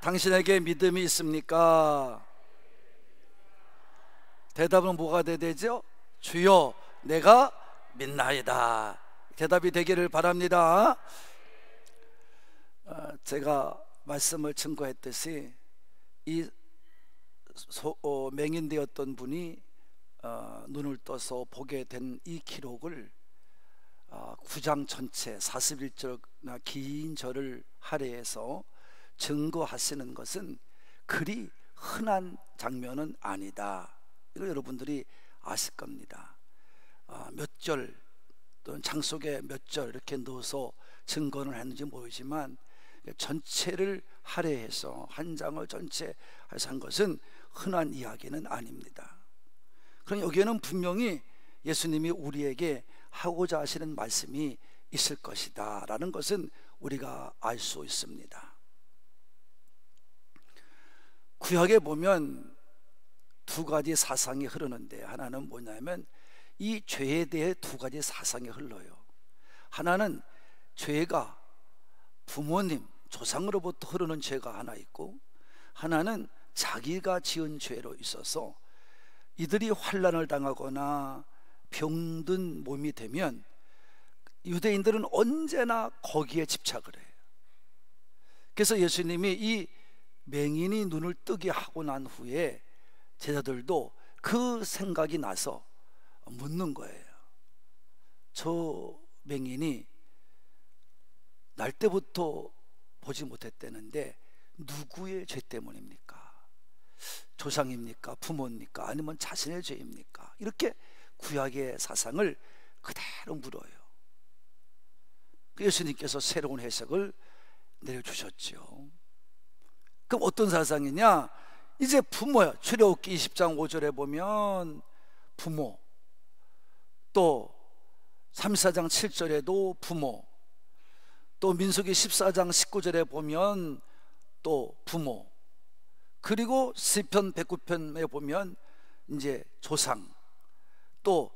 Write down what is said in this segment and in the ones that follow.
당신에게 믿음이 있습니까? 대답은 뭐가 돼야 되죠? 주여, 내가 믿나이다. 대답이 되기를 바랍니다. 제가 말씀을 증거했듯이 이 맹인되었던 분이 눈을 떠서 보게 된 이 기록을 9장 전체 41절이나 긴 절을 할애해서 증거하시는 것은 그리 흔한 장면은 아니다. 이거 여러분들이 아실 겁니다. 몇 절 또는 장 속에 몇 절 이렇게 넣어서 증거를 했는지 모르지만 전체를 할애해서 한 장을 전체 해서 한 것은 흔한 이야기는 아닙니다. 그럼 여기에는 분명히 예수님이 우리에게 하고자 하시는 말씀이 있을 것이다 라는 것은 우리가 알 수 있습니다. 구약에 보면 두 가지 사상이 흐르는데, 하나는 뭐냐면 이 죄에 대해 두 가지 사상이 흘러요. 하나는 죄가 부모님, 조상으로부터 흐르는 죄가 하나 있고, 하나는 자기가 지은 죄로 있어서 이들이 환난을 당하거나 병든 몸이 되면 유대인들은 언제나 거기에 집착을 해요. 그래서 예수님이 이 맹인이 눈을 뜨게 하고 난 후에 제자들도 그 생각이 나서 묻는 거예요. 저 맹인이 날 때부터 보지 못했다는데 누구의 죄 때문입니까? 조상입니까? 부모입니까? 아니면 자신의 죄입니까? 이렇게 구약의 사상을 그대로 물어요. 예수님께서 새로운 해석을 내려주셨죠. 그럼 어떤 사상이냐? 이제 부모야. 출애굽기 20장 5절에 보면 부모, 또 34장 7절에도 부모, 또 민수기 14장 19절에 보면 또 부모, 그리고 시편 109편에 보면 이제 조상, 또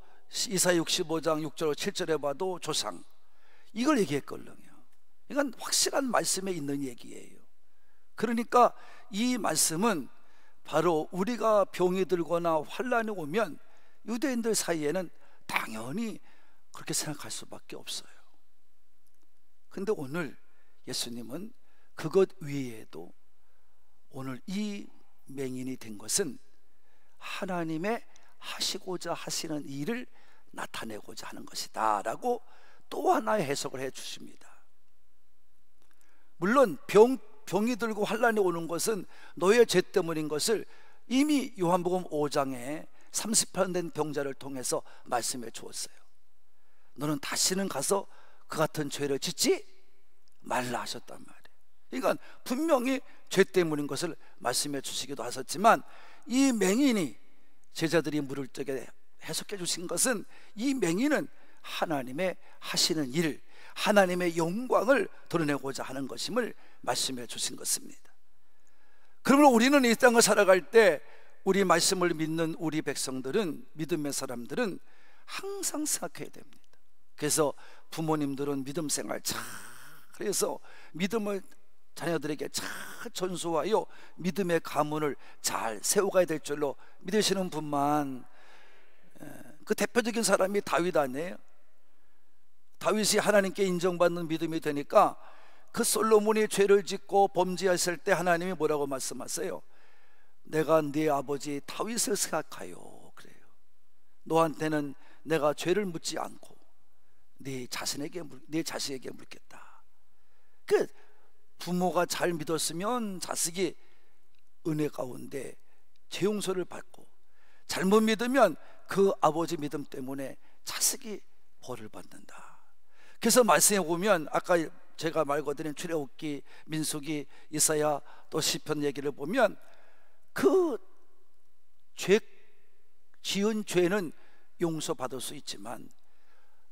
이사야 65장 6절 7절에 봐도 조상, 이걸 얘기했거든요. 이건 확실한 말씀에 있는 얘기예요. 그러니까 이 말씀은 바로 우리가 병이 들거나 환난이 오면 유대인들 사이에는 당연히 그렇게 생각할 수밖에 없어요. 근데 오늘 예수님은 그것 외에도 오늘 이 맹인이 된 것은 하나님의 하시고자 하시는 일을 나타내고자 하는 것이다 라고 또 하나의 해석을 해 주십니다. 물론 병이 들고 환난이 오는 것은 너의 죄 때문인 것을 이미 요한복음 5장에 30편 된 병자를 통해서 말씀해 주었어요. 너는 다시는 가서 그 같은 죄를 짓지 말라 하셨단 말이에요. 그러니까 분명히 죄 때문인 것을 말씀해 주시기도 하셨지만, 이 맹인이 제자들이 물을 적에 해석해 주신 것은 이 맹인은 하나님의 하시는 일, 하나님의 영광을 드러내고자 하는 것임을 말씀해 주신 것입니다. 그러므로 우리는 이 땅을 살아갈 때 우리 말씀을 믿는 우리 백성들은, 믿음의 사람들은 항상 생각해야 됩니다. 그래서 부모님들은 믿음 생활 잘 해서 믿음을 자녀들에게 잘 전수하여 믿음의 가문을 잘 세워가야 될 줄로 믿으시는 분만, 그 대표적인 사람이 다윗 아니에요? 다윗이 하나님께 인정받는 믿음이 되니까 그 솔로몬이 죄를 짓고 범죄했을 때 하나님이 뭐라고 말씀하세요? 내가 네 아버지 다윗을 생각하여, 그래요. 너한테는 내가 죄를 묻지 않고 네 자식에게 묻겠다. 그 부모가 잘 믿었으면 자식이 은혜 가운데 죄 용서를 받고, 잘못 믿으면 그 아버지 믿음 때문에 자식이 벌을 받는다. 그래서 말씀해 보면 아까 제가 말씀드린 출애굽기, 민수기, 이사야 또 시편 얘기를 보면 그 지은 죄는 용서받을 수 있지만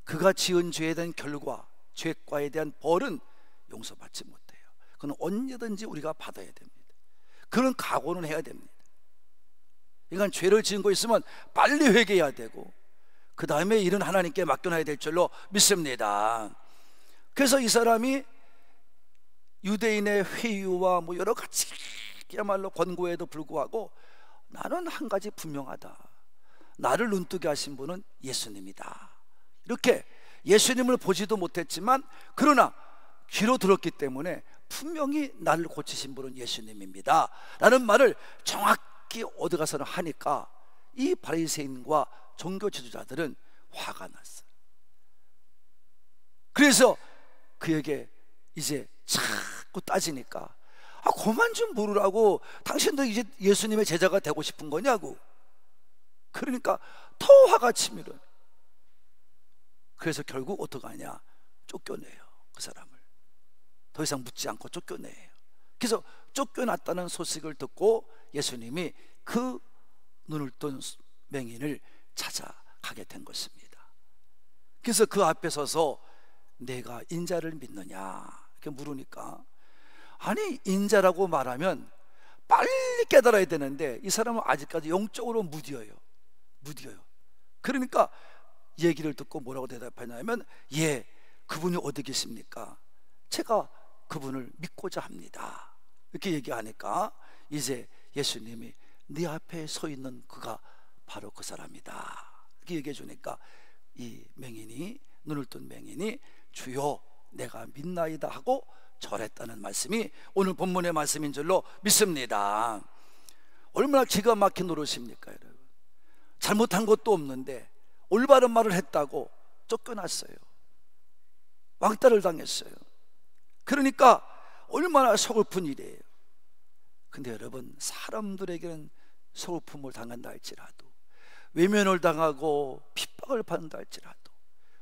그가 지은 죄에 대한 결과, 죄과에 대한 벌은 용서받지 못해요. 그건 언제든지 우리가 받아야 됩니다. 그런 각오는 해야 됩니다. 그러니까 죄를 지은 거 있으면 빨리 회개해야 되고 그 다음에 일은 하나님께 맡겨놔야 될 줄로 믿습니다. 그래서 이 사람이 유대인의 회유와 뭐 여러 가지 그야말로 권고에도 불구하고 나는 한 가지 분명하다. 나를 눈뜨게 하신 분은 예수님이다. 이렇게 예수님을 보지도 못했지만 그러나 귀로 들었기 때문에 분명히 나를 고치신 분은 예수님입니다 라는 말을 정확히 어디가서는 하니까 이 바리새인과 종교 지도자들은 화가 났어요. 그래서 그에게 이제 자꾸 따지니까 그만 좀 물으라고, 당신도 이제 예수님의 제자가 되고 싶은 거냐고. 그러니까 더 화가 치밀어요. 그래서 결국 어떡하냐, 쫓겨내요. 그 사람을 더 이상 묻지 않고 쫓겨내요. 그래서 쫓겨났다는 소식을 듣고 예수님이 그 눈을 뜬 맹인을 찾아가게 된 것입니다. 그래서 그 앞에 서서 내가 인자를 믿느냐 이렇게 물으니까, 아니 인자라고 말하면 빨리 깨달아야 되는데 이 사람은 아직까지 영적으로 무디어요. 그러니까 얘기를 듣고 뭐라고 대답하냐면, 예, 그분이 어디 계십니까? 제가 그분을 믿고자 합니다. 이렇게 얘기하니까 이제 예수님이 네 앞에 서 있는 그가 바로 그 사람이다 이렇게 얘기해 주니까 이 맹인이, 눈을 뜬 맹인이 주여 내가 믿나이다 하고 절했다는 말씀이 오늘 본문의 말씀인 줄로 믿습니다. 얼마나 기가 막힌 노릇입니까 여러분. 잘못한 것도 없는데 올바른 말을 했다고 쫓겨났어요. 왕따를 당했어요. 그러니까 얼마나 서글픈 일이에요. 근데 여러분, 사람들에게는 서글픔을 당한다 할지라도, 외면을 당하고 핍박을 받는다 할지라도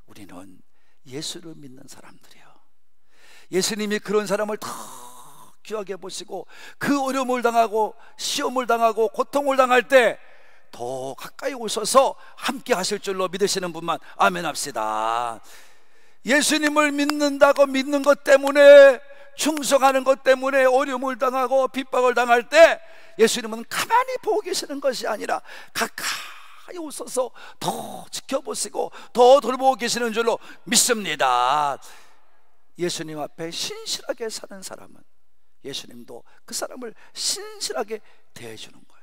우리는 예수를 믿는 사람들이에요. 예수님이 그런 사람을 더 귀하게 보시고 그 어려움을 당하고 시험을 당하고 고통을 당할 때 더 가까이 오셔서 함께 하실 줄로 믿으시는 분만 아멘 합시다. 예수님을 믿는다고 믿는 것 때문에, 충성하는 것 때문에 어려움을 당하고 핍박을 당할 때 예수님은 가만히 보고 계시는 것이 아니라 가까이 오셔서 더 지켜보시고 더 돌보고 계시는 줄로 믿습니다. 예수님 앞에 신실하게 사는 사람은 예수님도 그 사람을 신실하게 대해주는 거예요.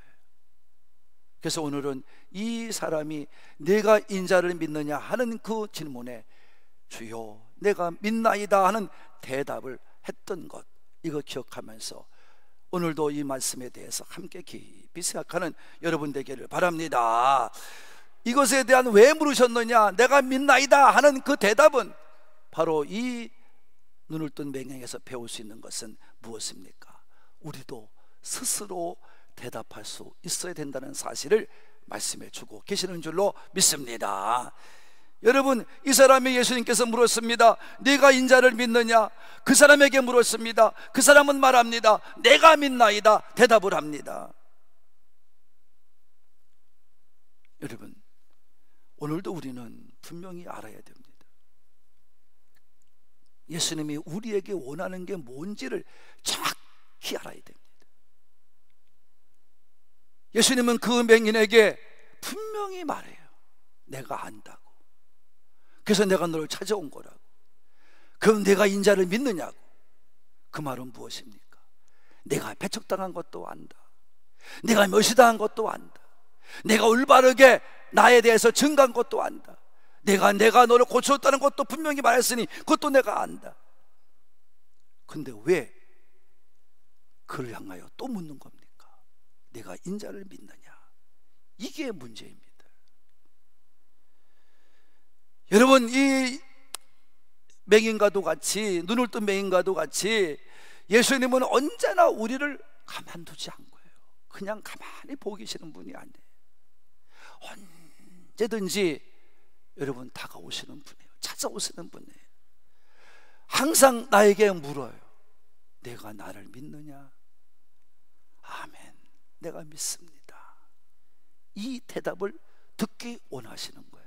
그래서 오늘은 이 사람이 내가 인자를 믿느냐 하는 그 질문에 주여 내가 믿나이다 하는 대답을 했던 것, 이거 기억하면서 오늘도 이 말씀에 대해서 함께 깊이 생각하는 여러분 되기를 바랍니다. 이것에 대한 왜 물으셨느냐, 내가 믿나이다 하는 그 대답은 바로 이 눈을 뜬 맹인에게서 배울 수 있는 것은 무엇입니까? 우리도 스스로 대답할 수 있어야 된다는 사실을 말씀해 주고 계시는 줄로 믿습니다. 여러분, 이 사람이 예수님께서 물었습니다. 네가 인자를 믿느냐? 그 사람에게 물었습니다. 그 사람은 말합니다. 내가 믿나이다 대답을 합니다. 여러분, 오늘도 우리는 분명히 알아야 됩니다. 예수님이 우리에게 원하는 게 뭔지를 정확히 알아야 됩니다. 예수님은 그 맹인에게 분명히 말해요. 내가 안다고. 그래서 내가 너를 찾아온 거라고. 그럼 내가 인자를 믿느냐고. 그 말은 무엇입니까? 내가 배척당한 것도 안다. 내가 멸시당한 것도 안다. 내가 올바르게 나에 대해서 증거한 것도 안다. 내가 너를 고쳤다는 것도 분명히 말했으니 그것도 내가 안다. 근데 왜 그를 향하여 또 묻는 겁니까? 내가 인자를 믿느냐? 이게 문제입니다. 여러분, 이 맹인과도 같이, 눈을 뜬 맹인과도 같이 예수님은 언제나 우리를 가만두지 않고요, 그냥 가만히 보고 계시는 분이 아니에요. 언제든지 여러분 다가오시는 분이에요. 찾아오시는 분이에요. 항상 나에게 물어요. 내가 나를 믿느냐? 아멘, 내가 믿습니다. 이 대답을 듣기 원하시는 거예요.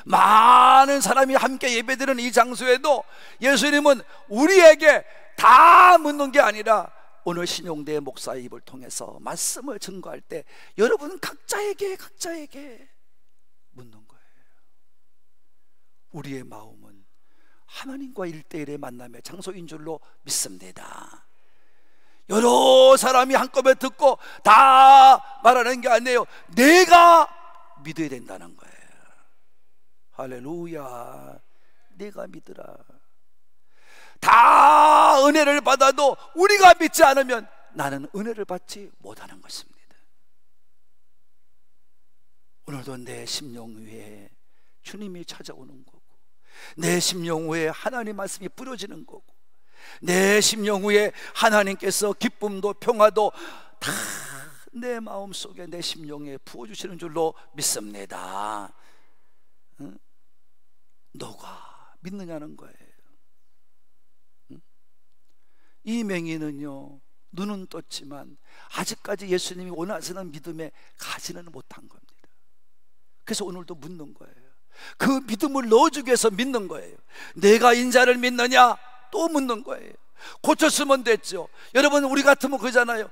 많은 사람이 함께 예배드리는 이 장소에도 예수님은 우리에게 다 묻는 게 아니라 오늘 신용대 목사의 입을 통해서 말씀을 증거할 때 여러분 각자에게 묻는 거예요. 우리의 마음은 하나님과 1대1의 만남의 장소인 줄로 믿습니다. 여러 사람이 한꺼번에 듣고 다 말하는 게 아니에요. 내가 믿어야 된다는 거예요. 할렐루야. 내가 믿으라. 다 은혜를 받아도 우리가 믿지 않으면 나는 은혜를 받지 못하는 것입니다. 오늘도 내 심령 위에 주님이 찾아오는 거고, 내 심령 위에 하나님 말씀이 뿌려지는 거고, 내 심령 위에 하나님께서 기쁨도 평화도 다 내 마음속에 내 심령에 부어주시는 줄로 믿습니다. 응? 너가 믿느냐는 거예요. 응? 이 맹인은요, 눈은 떴지만 아직까지 예수님이 원하시는 믿음에 가지는 못한 겁니다. 그래서 오늘도 묻는 거예요. 그 믿음을 넣어주기 위해서 믿는 거예요. 내가 인자를 믿느냐? 또 묻는 거예요. 고쳤으면 됐죠. 여러분, 우리 같으면 그러잖아요.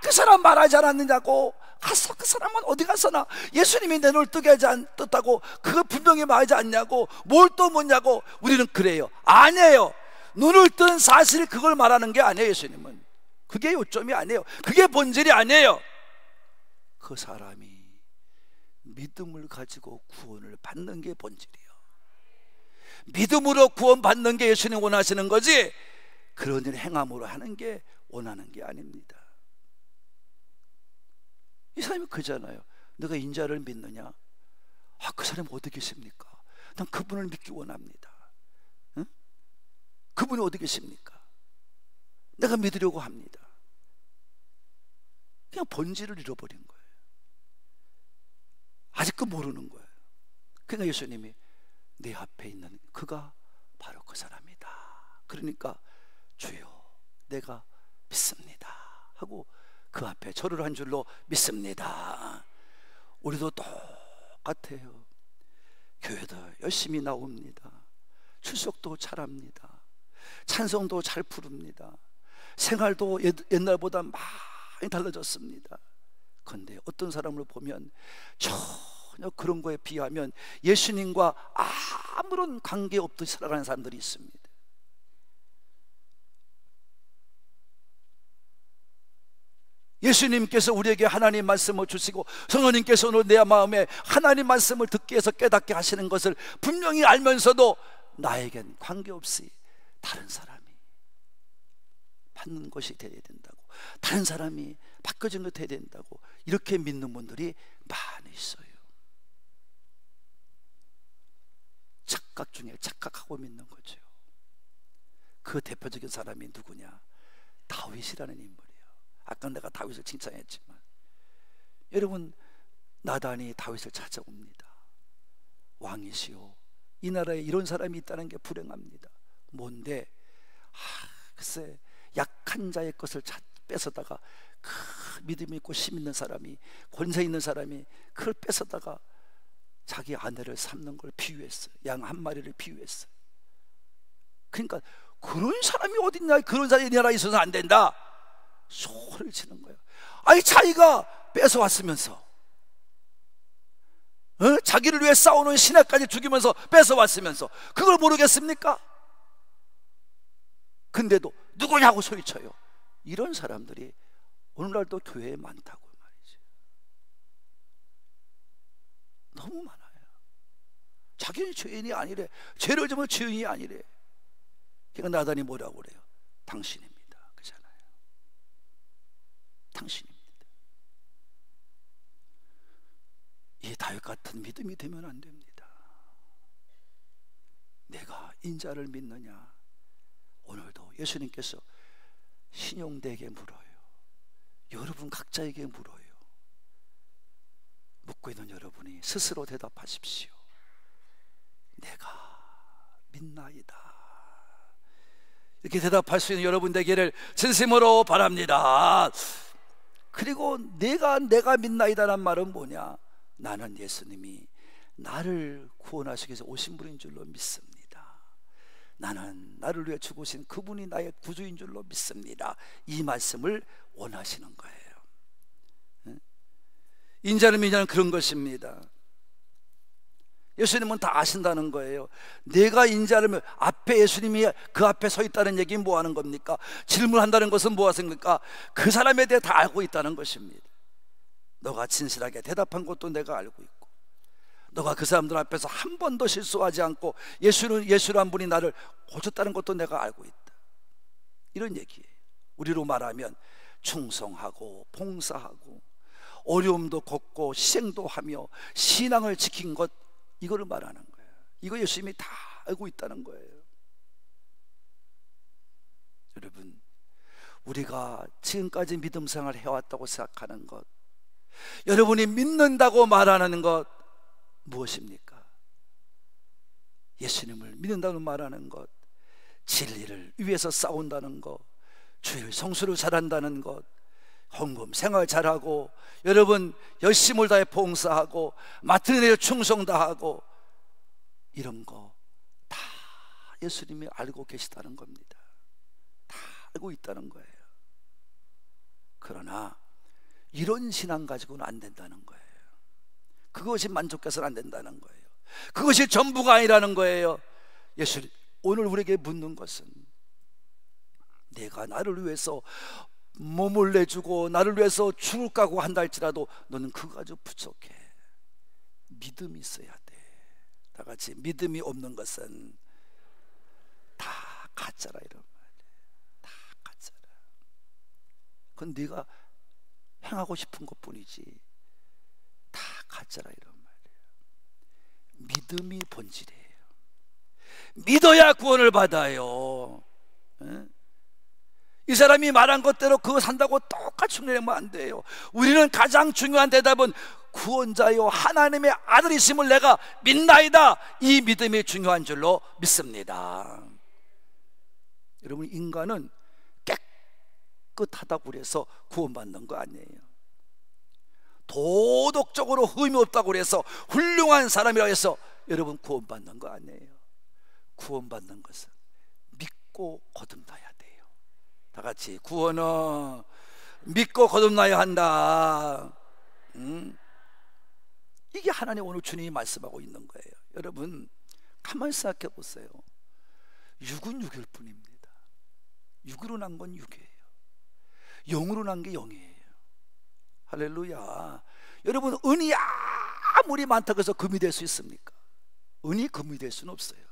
그 사람 말하지 않았느냐고. 가서 그 사람은 어디 가서나 예수님이 내 눈을 뜨게 하지 않았다고 그거 분명히 말하지 않냐고. 뭘 또 묻냐고. 우리는 그래요. 아니에요. 눈을 뜬 사실 그걸 말하는 게 아니에요. 예수님은 그게 요점이 아니에요. 그게 본질이 아니에요. 그 사람이 믿음을 가지고 구원을 받는 게 본질이에요. 믿음으로 구원 받는 게 예수님 원하시는 거지, 그런 일 행함으로 하는 게 원하는 게 아닙니다. 이 사람이 그잖아요. 너가 인자를 믿느냐? 그 사람이 어디 계십니까? 난 그분을 믿기 원합니다. 응? 그분이 어디 계십니까? 내가 믿으려고 합니다. 그냥 본질을 잃어버린 거예요. 아직도 모르는 거예요. 그러니까 예수님이 내 앞에 있는 그가 바로 그 사람이다. 그러니까 주여 내가 믿습니다 하고 그 앞에 절을 한 줄로 믿습니다. 우리도 똑같아요. 교회도 열심히 나옵니다. 출석도 잘합니다. 찬송도 잘 부릅니다. 생활도 옛날보다 많이 달라졌습니다. 그런데 어떤 사람을 보면 전혀 그런 거에 비하면 예수님과 아무런 관계없듯이 살아가는 사람들이 있습니다. 예수님께서 우리에게 하나님 말씀을 주시고 성령님께서 오늘 내 마음에 하나님 말씀을 듣게 해서 깨닫게 하시는 것을 분명히 알면서도 나에겐 관계없이 다른 사람이 받는 것이 되어야 된다고, 다른 사람이 바꿔진 것 되어야 된다고 이렇게 믿는 분들이 많이 있어요. 착각 중에 착각하고 믿는 거죠. 그 대표적인 사람이 누구냐? 다윗이라는 인물이에요. 아까 내가 다윗을 칭찬했지만, 여러분, 나단이 다윗을 찾아옵니다. 왕이시오, 이 나라에 이런 사람이 있다는 게 불행합니다. 뭔데? 글쎄, 약한 자의 것을 뺏어다가 그 믿음 있고 심 있는 사람이, 권세 있는 사람이 그걸 뺏어다가 자기 아내를 삼는 걸 비유했어요. 양 한 마리를 비유했어요. 그러니까 그런 사람이 어딨냐, 그런 사람이 이 나라에 있어서 안 된다 소리를 치는 거예요. 아니, 자기가 뺏어왔으면서, 자기를 위해 싸우는 신하까지 죽이면서 뺏어왔으면서 그걸 모르겠습니까? 근데도 누구냐고 소리쳐요. 이런 사람들이 오늘날도 교회에 많다고 말이죠. 너무 많아요. 자기는 죄인이 아니래. 죄를 지면 죄인이 아니래. 그러니까 나단이 뭐라고 그래요? 당신입니다. 그잖아요. 당신입니다. 이 다윗 같은 믿음이 되면 안 됩니다. 내가 인자를 믿느냐? 오늘도 예수님께서 신용대에게 물어요. 여러분 각자에게 물어요. 묻고 있는 여러분이 스스로 대답하십시오. 내가 믿나이다. 이렇게 대답할 수 있는 여러분 되기를 진심으로 바랍니다. 그리고 내가 믿나이다란 말은 뭐냐? 나는 예수님이 나를 구원하시기 위해서 오신 분인 줄로 믿습니다. 나는 나를 위해 죽으신 그분이 나의 구주인 줄로 믿습니다. 이 말씀을 원하시는 거예요. 인자는 미냐는 그런 것입니다. 예수님은 다 아신다는 거예요. 내가 인자라면 앞에 예수님이 그 앞에 서 있다는 얘기는 뭐 하는 겁니까? 질문한다는 것은 뭐 하십니까? 그 사람에 대해 다 알고 있다는 것입니다. 너가 진실하게 대답한 것도 내가 알고 있고, 너가 그 사람들 앞에서 한 번도 실수하지 않고 예수란 분이 나를 고쳤다는 것도 내가 알고 있다. 이런 얘기예요. 우리로 말하면 충성하고 봉사하고 어려움도 걷고 희생도 하며 신앙을 지킨 것, 이거를 말하는 거예요. 이거 예수님이 다 알고 있다는 거예요. 여러분, 우리가 지금까지 믿음 생활을 해왔다고 생각하는 것, 여러분이 믿는다고 말하는 것 무엇입니까? 예수님을 믿는다고 말하는 것, 진리를 위해서 싸운다는 것, 주일 성수를 잘한다는 것, 헌금 생활 잘하고, 여러분 열심을 다해 봉사하고 맡은 일에 충성 다하고, 이런 거 다 예수님이 알고 계시다는 겁니다. 다 알고 있다는 거예요. 그러나 이런 신앙 가지고는 안 된다는 거예요. 그것이 만족해서는 안 된다는 거예요. 그것이 전부가 아니라는 거예요. 예수님 오늘 우리에게 묻는 것은, 내가 나를 위해서 몸을 내주고 나를 위해서 죽을 각오 한다 할지라도 너는 그거 가지고 부족해. 믿음이 있어야 돼. 다 같이, 믿음이 없는 것은 다 가짜라, 이런 말이에요. 다 가짜라. 그건 네가 행하고 싶은 것뿐이지 다 가짜라, 이런 말이에요. 믿음이 본질이에요. 믿어야 구원을 받아요. 이 사람이 말한 것대로 그거 산다고 똑같이 흉내내면 안 돼요. 우리는 가장 중요한 대답은 구원자요 하나님의 아들이심을 내가 믿나이다, 이 믿음이 중요한 줄로 믿습니다. 여러분, 인간은 깨끗하다고 해서 구원받는 거 아니에요. 도덕적으로 흠이 없다고 해서 훌륭한 사람이라고 해서 여러분 구원받는 거 아니에요. 구원받는 것은 믿고 거듭나야 돼요. 다 같이, 구원은 믿고 거듭나야 한다. 이게 하나님 오늘 주님이 말씀하고 있는 거예요. 여러분 가만히 생각해 보세요. 육은 육일 뿐입니다. 육으로 난 건 육이에요. 영으로 난 게 영이에요. 할렐루야. 여러분, 은이 아무리 많다고 해서 금이 될 수 있습니까? 은이 금이 될 수는 없어요.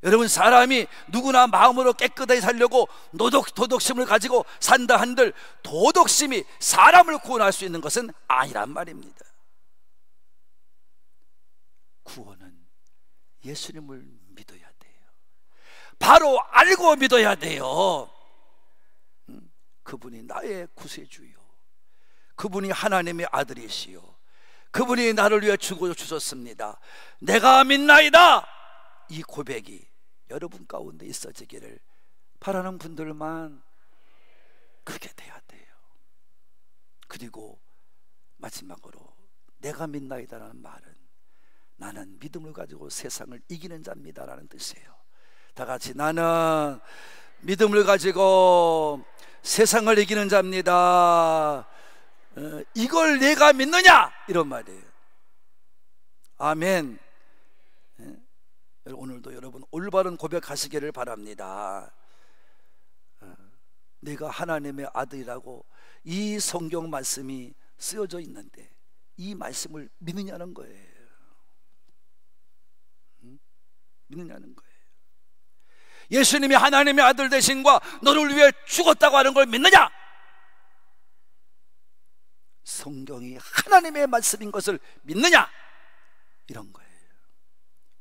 여러분, 사람이 누구나 마음으로 깨끗하게 살려고 도덕심을 가지고 산다 한들 도덕심이 사람을 구원할 수 있는 것은 아니란 말입니다. 구원은 예수님을 믿어야 돼요. 바로 알고 믿어야 돼요. 그분이 나의 구세주요, 그분이 하나님의 아들이시요, 그분이 나를 위해 죽어 주셨습니다. 내가 믿나이다, 이 고백이 여러분 가운데 있어지기를 바라는 분들만 그렇게 돼야 돼요. 그리고 마지막으로, 내가 믿나이다라는 말은 나는 믿음을 가지고 세상을 이기는 자입니다 라는 뜻이에요. 다 같이, 나는 믿음을 가지고 세상을 이기는 자입니다. 이걸 내가 믿느냐, 이런 말이에요. 아멘. 오늘도 여러분 올바른 고백하시기를 바랍니다. 내가 하나님의 아들이라고 이 성경 말씀이 쓰여져 있는데 이 말씀을 믿느냐는 거예요. 믿느냐는 거예요. 예수님이 하나님의 아들 되신과 너를 위해 죽었다고 하는 걸 믿느냐? 성경이 하나님의 말씀인 것을 믿느냐? 이런 거예요.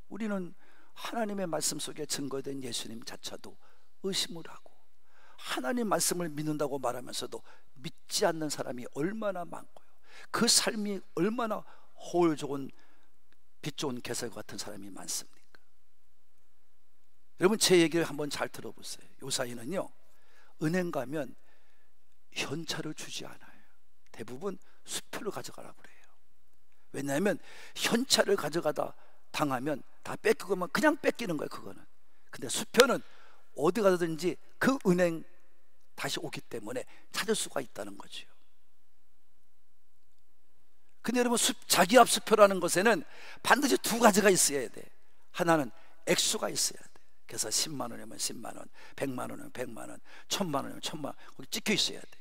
우리는 하나님의 말씀 속에 증거된 예수님 자체도 의심을 하고, 하나님 말씀을 믿는다고 말하면서도 믿지 않는 사람이 얼마나 많고요, 그 삶이 얼마나 허울 좋은 빛 좋은 개살 같은 사람이 많습니까? 여러분, 제 얘기를 한번 잘 들어보세요. 요사이는요, 은행 가면 현찰을 주지 않아요. 대부분 수표를 가져가라고 그래요. 왜냐하면 현찰을 가져가다 당하면 다 뺏기고만 그냥 뺏기는 거예요, 그거는. 근데 수표는 어디 가든지 그 은행 다시 오기 때문에 찾을 수가 있다는 거죠. 근데 여러분, 자기압 수표라는 것에는 반드시 두 가지가 있어야 돼. 하나는 액수가 있어야 돼. 그래서 10만 원이면 10만 원, 100만 원이면 100만 원, 1000만 원이면 1000만 원, 거기 찍혀 있어야 돼.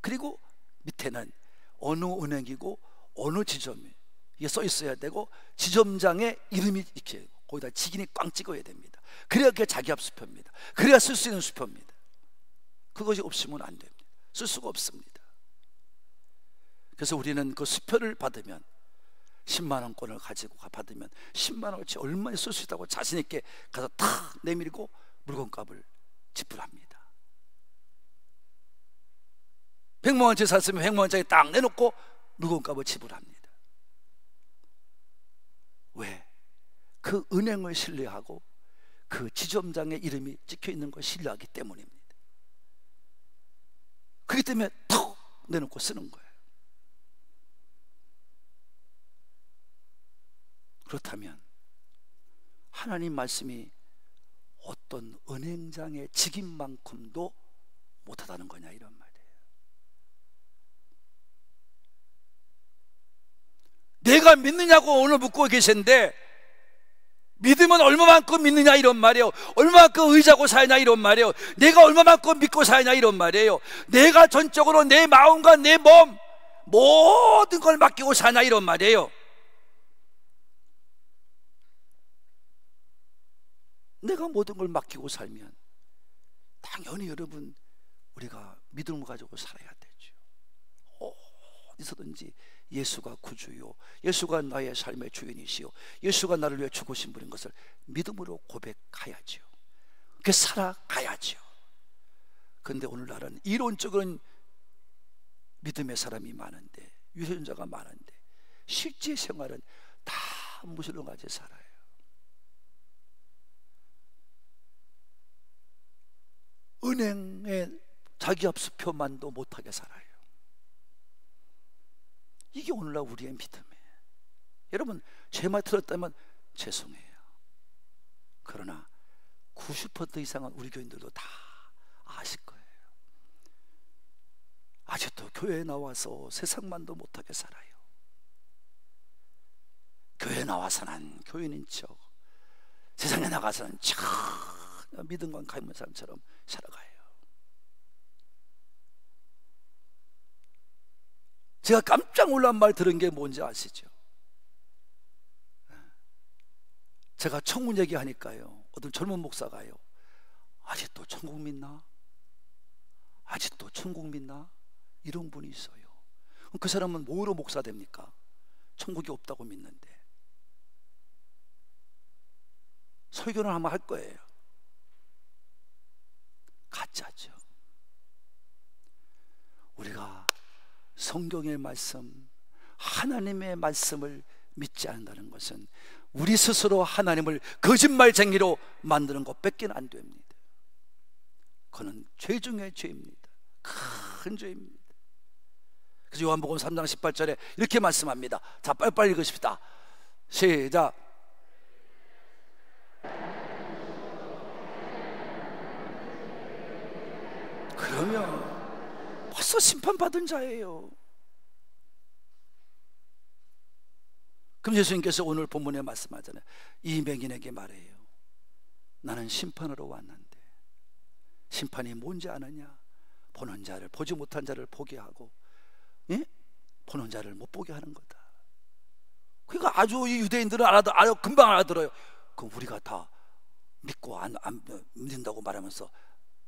그리고 밑에는 어느 은행이고 어느 지점이 이게 써 있어야 되고, 지점장의 이름이 이렇게 거기다 직인이 꽝 찍어야 됩니다. 그래야 그게 자기압 수표입니다. 그래야 쓸 수 있는 수표입니다. 그것이 없으면 안 됩니다. 쓸 수가 없습니다. 그래서 우리는 그 수표를 받으면 10만 원권을 가지고 받으면 10만 원어치 얼마나 쓸 수 있다고 자신 있게 가서 탁 내밀고 물건값을 지불합니다. 100만 원짜리 샀으면 100만 원짜리 딱 내놓고 물건값을 지불합니다. 왜? 그 은행을 신뢰하고 그 지점장의 이름이 찍혀있는 걸 신뢰하기 때문입니다. 그렇기 때문에 턱 내놓고 쓰는 거예요. 그렇다면 하나님 말씀이 어떤 은행장의 직임만큼도 못하다는 거냐, 이런 말이에요. 내가 믿느냐고 오늘 묻고 계신데, 믿으면 얼마만큼 믿느냐 이런 말이에요. 얼마만큼 의지하고 사냐 이런 말이에요. 내가 얼마만큼 믿고 사냐 이런 말이에요. 내가 전적으로 내 마음과 내 몸 모든 걸 맡기고 사냐 이런 말이에요. 내가 모든 걸 맡기고 살면 당연히 여러분, 우리가 믿음을 가지고 살아야 되죠. 어디서든지 예수가 구주요, 예수가 나의 삶의 주인이시요, 예수가 나를 위해 죽으신 분인 것을 믿음으로 고백해야죠. 그렇게 살아가야죠. 그런데 오늘날은 이론적인 믿음의 사람이 많은데, 유전자가 많은데, 실제 생활은 다 무신론같이 살아요. 은행에 자기압 수표만도 못하게 살아요. 이게 오늘날 우리의 믿음이에요. 여러분, 제 말 들었다면 죄송해요. 그러나 90% 이상은 우리 교인들도 다 아실 거예요. 아직도 교회에 나와서 세상만도 못하게 살아요. 교회에 나와서는 교인인 척, 세상에 나가서는 전혀 믿음과 가있는 사람처럼 살아가요. 제가 깜짝 놀란 말 들은 게 뭔지 아시죠? 제가 천국 얘기하니까요, 어떤 젊은 목사가요, 아직도 천국 믿나? 아직도 천국 믿나? 이런 분이 있어요. 그럼 그 사람은 뭐로 목사 됩니까? 천국이 없다고 믿는데. 설교는 한번 할 거예요. 가짜죠. 우리가 성경의 말씀, 하나님의 말씀을 믿지 않는다는 것은 우리 스스로 하나님을 거짓말쟁이로 만드는 것밖에 안 됩니다. 그건 죄 중에 죄입니다. 큰 죄입니다. 그래서 요한복음 3장 18절에 이렇게 말씀합니다. 자, 빨리빨리 읽으십시다. 시작. 그러면 벌써 심판받은 자예요. 그럼 예수님께서 오늘 본문에 말씀하잖아요. 이 맹인에게 말해요. 나는 심판으로 왔는데 심판이 뭔지 아느냐? 보는 자를, 보지 못한 자를 보게 하고, 예? 보는 자를 못 보게 하는 거다. 그러니까 아주 이 유대인들은 금방 알아들어요. 그럼 우리가 다 믿고 안 믿는다고 말하면서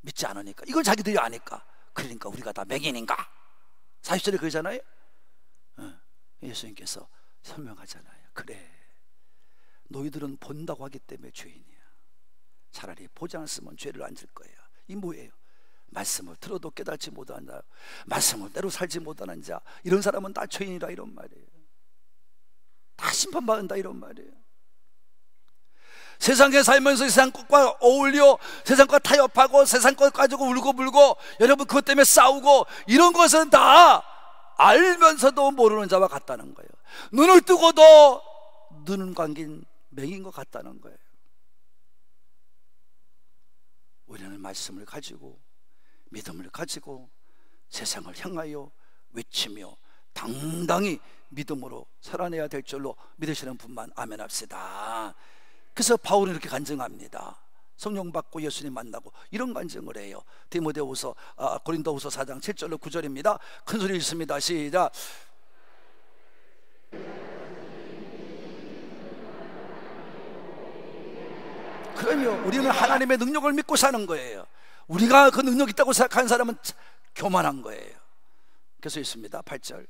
믿지 않으니까, 이걸 자기들이 아니까, 그러니까 우리가 다 맹인인가? 40절에 그러잖아요. 예수님께서 설명하잖아요. 그래, 너희들은 본다고 하기 때문에 죄인이야. 차라리 보지 않았으면 죄를 안 질 거야. 이 뭐예요? 말씀을 들어도 깨닫지 못하는 자, 말씀을 대로 살지 못하는 자, 이런 사람은 다 죄인이라, 이런 말이에요. 다 심판받는다, 이런 말이에요. 세상에 살면서 세상 것과 어울려 세상 것 타협하고 세상 것 가지고 울고 불고, 여러분 그것 때문에 싸우고, 이런 것은 다 알면서도 모르는 자와 같다는 거예요. 눈을 뜨고도 눈은 감긴 맹인 것 같다는 거예요. 우리는 말씀을 가지고 믿음을 가지고 세상을 향하여 외치며 당당히 믿음으로 살아내야 될 줄로 믿으시는 분만 아멘 합시다. 그래서 바울은 이렇게 간증합니다. 성령 받고 예수님 만나고 이런 간증을 해요. 고린도후서 4장 7절로 9절입니다. 큰 소리 읽습니다. 시작. 그러면 우리는 하나님의 능력을 믿고 사는 거예요. 우리가 그 능력 있다고 생각하는 사람은 교만한 거예요. 그래서 있습니다. 8절.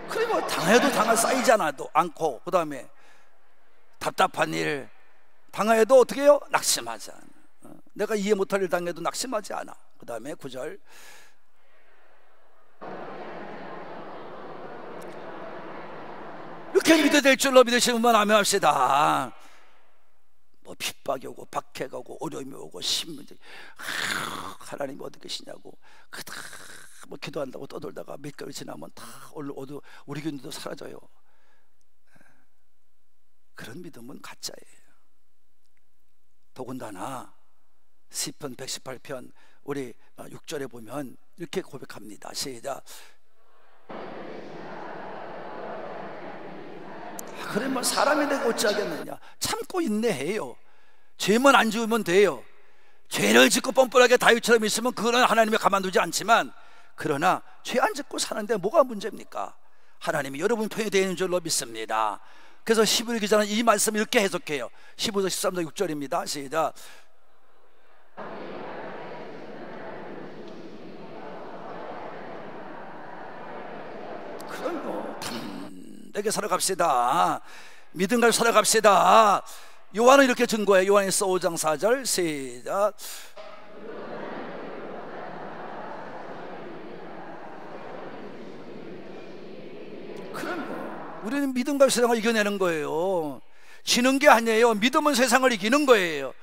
그리고 당해도 쌓이지 않고, 그 다음에 답답한 일 당해도 어떻게 해요? 낙심하지 않아. 내가 이해 못할 일 당해도 낙심하지 않아. 그 다음에 9절. 이렇게 믿어야 될 줄로 믿으시는 분 아멘 합시다. 뭐 핍박이 오고 박해가 오고 어려움이 오고 신문제, 하나님이 어디 계시냐고 뭐 기도한다고 떠돌다가 몇 개월 지나면 다 우리 교인들도 사라져요. 그런 믿음은 가짜예요. 더군다나 시편 118편 우리 6절에 보면 이렇게 고백합니다. 시작. 그래 뭐 사람이 내가 어찌하겠느냐. 참고 인내해요. 죄만 안 지으면 돼요. 죄를 짓고 뻔뻔하게 다윗처럼 있으면 그거는 하나님이 가만두지 않지만, 그러나 죄 안 짓고 사는데 뭐가 문제입니까? 하나님이 여러분 편이 되는 줄로 믿습니다. 그래서 히브리 기자는 이 말씀을 이렇게 해석해요. 15절 13절 6절입니다. 시작. 그럼요, 담대하게 살아갑시다. 믿음 가지고 살아갑시다. 요한은 이렇게 증거해요. 요한일서 5장 4절 시작. 그럼요, 우리는 믿음 가지고 세상을 이겨내는 거예요. 지는 게 아니에요. 믿음은 세상을 이기는 거예요.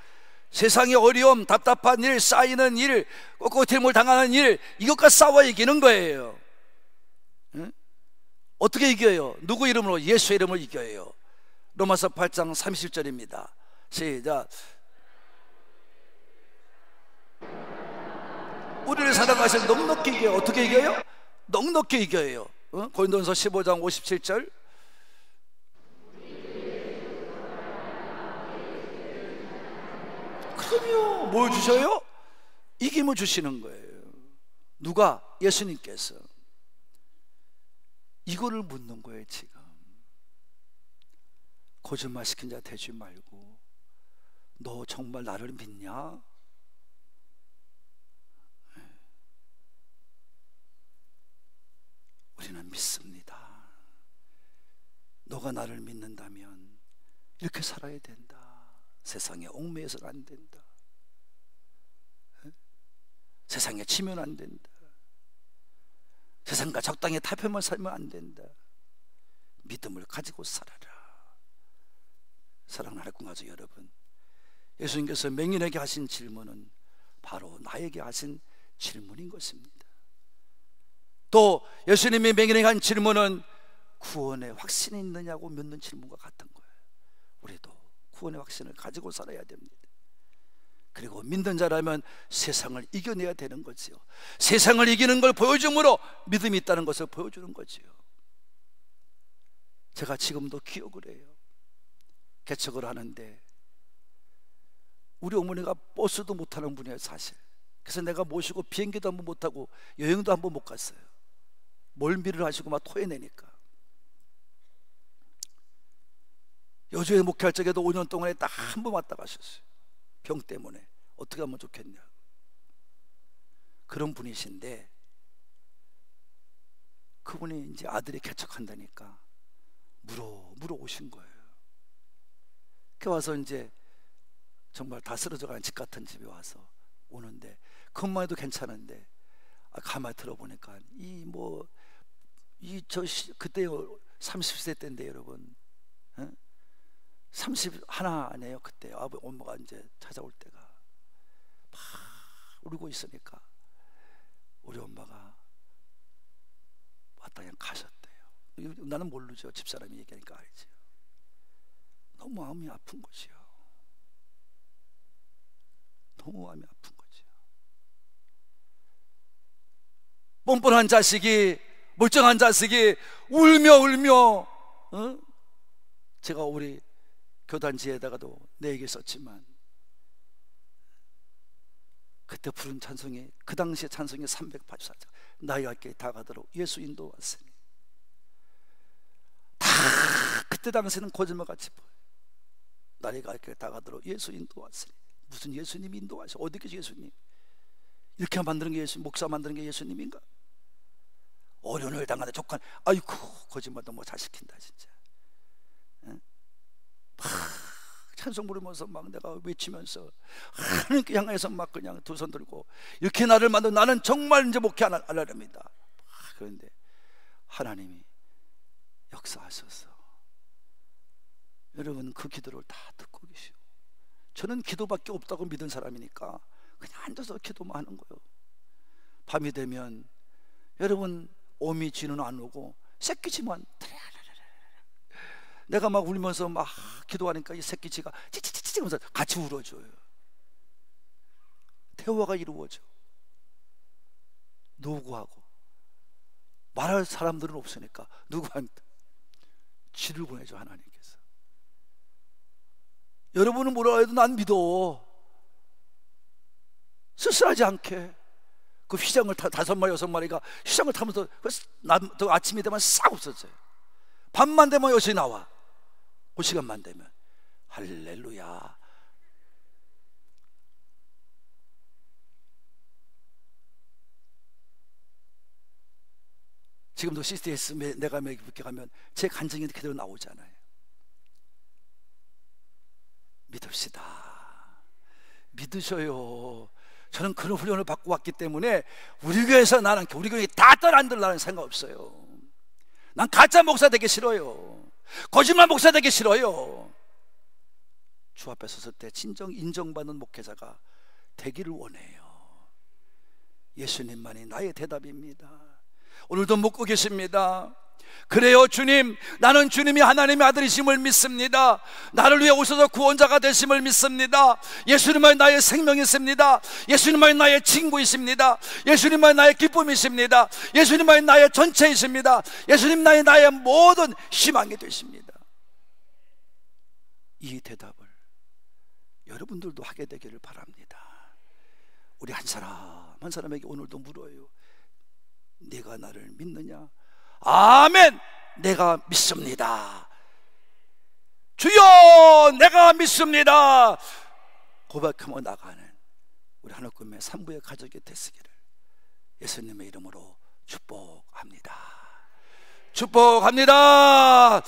세상의 어려움, 답답한 일, 쌓이는 일, 꼿꼿함을 당하는 일, 이것과 싸워 이기는 거예요. 응? 어떻게 이겨요? 누구 이름으로? 예수 이름으로 이겨요. 로마서 8장 30절입니다 시작. 우리를 사랑하시는 넉넉히 이겨요. 어떻게 이겨요? 넉넉히 이겨요. 고린도전서 15장 57절. 그럼요, 뭘 주셔요? 이김을 주시는 거예요. 누가? 예수님께서. 이거를 묻는 거예요. 지금 거짓말 시킨 자 되지 말고, 너 정말 나를 믿냐? 우리는 믿습니다. 너가 나를 믿는다면 이렇게 살아야 된다. 세상에 얽매여서는 안 된다. 세상에 치면 안 된다. 세상과 적당히 타협만 살면 안 된다. 믿음을 가지고 살아라. 사랑하는 공가족 여러분, 예수님께서 맹인에게 하신 질문은 바로 나에게 하신 질문인 것입니다. 또 예수님이 맹인에게 한 질문은 구원의 확신이 있느냐고 묻는 질문과 같은 거예요. 우리도 구원의 확신을 가지고 살아야 됩니다. 그리고 믿는 자라면 세상을 이겨내야 되는 거지요. 세상을 이기는 걸 보여줌으로 믿음이 있다는 것을 보여주는 거지요. 제가 지금도 기억을 해요. 개척을 하는데 우리 어머니가 버스도 못 타는 분이에요, 사실. 그래서 내가 모시고 비행기도 한번 못 타고 여행도 한번 못 갔어요. 멀미를 하시고 막 토해내니까. 여주에 목회할 적에도 5년 동안에 딱 한 번 왔다 가셨어요. 병 때문에. 어떻게 하면 좋겠냐. 그런 분이신데, 그분이 이제 아들이 개척한다니까 물어 오신 거예요. 그 와서 이제 정말 다 쓰러져가는 집 같은 집에 와서 오는데, 그것만 해도 괜찮은데 가만히 들어보니까 그때 30세 때인데 여러분, 31 아니에요. 그때 엄마가 이제 찾아올 때가 막 울고 있으니까 우리 엄마가 왔다 그냥 가셨대요. 나는 모르죠. 집사람이 얘기하니까 알지. 너무 마음이 아픈 거지요. 너무 마음이 아픈 거지요. 뻔뻔한 자식이, 멀쩡한 자식이 울며 제가 우리 교단지에다가도 내 얘기 썼지만, 그때 부른 찬송이, 그 당시에 찬송이 384장, 나의 갈 길에 다가도록 예수 인도하시니. 다 그때 당시에는 거짓말같이 보여. 나의 갈 길에 다가도록 예수 인도하시니. 무슨 예수님 인도하셔? 어디 계시 예수님? 이렇게 만드는 게 예수, 목사 만드는 게 예수님인가? 어려움을 당하는 족한, 아이고 거짓말도 뭐 잘 시킨다 진짜. 응? 막 찬송 부르면서 막 내가 외치면서 하나님께 향해서 막 그냥 두 손 들고, 이렇게 나를 만든 나는 정말 이제 목회 안 하렵니다. 그런데 하나님이 역사하셔서 여러분 그 기도를 다 듣고 계시오. 저는 기도밖에 없다고 믿은 사람이니까 그냥 앉아서 기도만 하는 거예요. 밤이 되면 여러분 오미 쥐는 안 오고 새끼쥐만, 내가 막 울면서 막 기도하니까 이 새끼쥐가 찌찌찌찌 하면서 같이 울어줘요. 대화가 이루어져. 누구하고 말할 사람들은 없으니까 누구한테 쥐를 보내줘 하나님께서. 여러분은 뭐라 해도 난 믿어. 쓸쓸하지 않게 그 휘장을 타 5마리 6마리가 휘장을 타면서 또 아침이 되면 싹 없어져요. 밤만 되면 여기서 나와. 그 시간만 되면 할렐루야. 지금도 CTS 내가 몇개 가면 제 간증이 그대로 나오잖아요. 믿읍시다. 믿으셔요. 저는 그런 훈련을 받고 왔기 때문에 우리 교회에서 나는 우리 교회 다 떠난들라는 생각 없어요. 난 가짜 목사 되기 싫어요. 거짓말 목사 되기 싫어요. 주 앞에 섰을 때 진정 인정받는 목회자가 되기를 원해요. 예수님만이 나의 대답입니다. 오늘도 묻고 계십니다. 그래요 주님, 나는 주님이 하나님의 아들이심을 믿습니다. 나를 위해 오셔서 구원자가 되심을 믿습니다. 예수님만이 나의 생명이십니다. 예수님만이 나의 친구이십니다. 예수님만이 나의 기쁨이십니다. 예수님만이 나의 전체이십니다. 예수님만이 나의 모든 희망이 되십니다. 이 대답을 여러분들도 하게 되기를 바랍니다. 우리 한 사람 한 사람에게 오늘도 물어요. 네가 나를 믿느냐? 아멘. 내가 믿습니다. 주여 내가 믿습니다. 고백하며 나가는 우리 하늘꿈의 산부의 가족이 되시기를 예수님의 이름으로 축복합니다. 축복합니다.